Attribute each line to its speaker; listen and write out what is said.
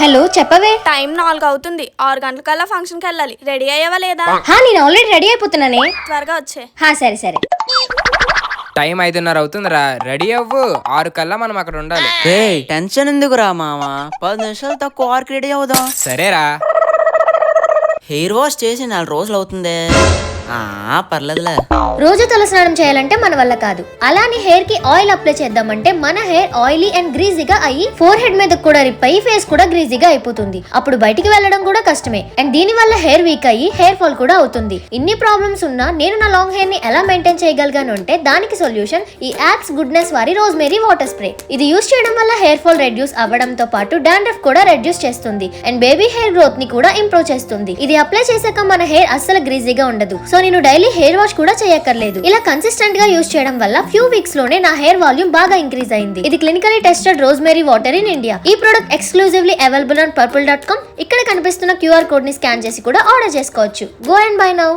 Speaker 1: Hello చెప్పవే.
Speaker 2: Time 4 అవుతుంది. 6 గంటలకల్లా ఫంక్షన్ కి వెళ్ళాలి. రెడీ అయ్యావా లేదా?
Speaker 1: నేను ఆల్రెడీ రెడీ అయిపోతున్నానే.
Speaker 2: త్వరగా వచ్చే.
Speaker 1: సరే సరే.
Speaker 3: టైం 5:30 అవుతుందిరా, రెడీ అవ్వు. 6 కల్లా మనం అక్కడ ఉండాలి.
Speaker 4: టెన్షన్ ఎందుకురా మామ, 10 నిమిషాలు తక్కువ 6కి రెడీ అవుదాం.
Speaker 3: సరేరా.
Speaker 4: హెయిర్ వాష్ చేసి 4 రోజులు అవుతుంది. పర్లేదులే.
Speaker 1: రోజు తలస్నానం చేయాలంటే మన వల్ల కాదు. అలానే హెయిర్ కి ఆయిల్ అప్లై చేద్దామంటే మన హెయిర్ ఆయిలీ అండ్ గ్రీజీగా అయ్యి ఫోర్ హెడ్ మీద కూడా రిప్ అయ్యి ఫేస్ కూడా గ్రీజీగా అయిపోతుంది. అప్పుడు బయటికి వెళ్ళడం కూడా కష్టమే. అండ్ దీని వల్ల హెయిర్ వీక్ అయ్యి హెయిర్ ఫాల్ కూడా అవుతుంది. ఇన్ని ప్రాబ్లమ్స్ ఉన్నా నేను నా లాంగ్ హెయిర్ ని ఎలా మెయింటైన్ చేయగలిగాను అంటే దానికి సొల్యూషన్ ఈ యాప్స్ గుడ్నెస్ వారి రోజ్మేరీ వాటర్ స్ప్రే. ఇది యూస్ చేయడం వల్ల హెయిర్ ఫాల్ రెడ్యూస్ అవ్వడంతో పాటు డాండ్రఫ్ కూడా రెడ్యూస్ చేస్తుంది అండ్ బేబీ హెయిర్ గ్రోత్ ని కూడా ఇంప్రూవ్ చేస్తుంది. ఇది అప్లై చేశాక మన హెయిర్ అస్సలు గ్రీజీగా ఉండదు. సో నేను డైలీ హెయిర్ వాష్ కూడా చేయక్కర్లేదు. ఇలా కన్సిస్టెంట్ గా యూస్ చేయడం వల్ల ఫ్యూ వీక్స్ లోనే నా హెయిర్ వాల్యూమ్ బాగా ఇంక్రీజ్ అయింది. ఇది clinically tested rosemary water in India. ఈ product exclusively available on purple.com. ఇక్కడ కనిపిస్తున్న QR కోడ్ ని స్కాన్ చేసి కూడా ఆర్డర్ చేసుకోవచ్చు. Go and by now.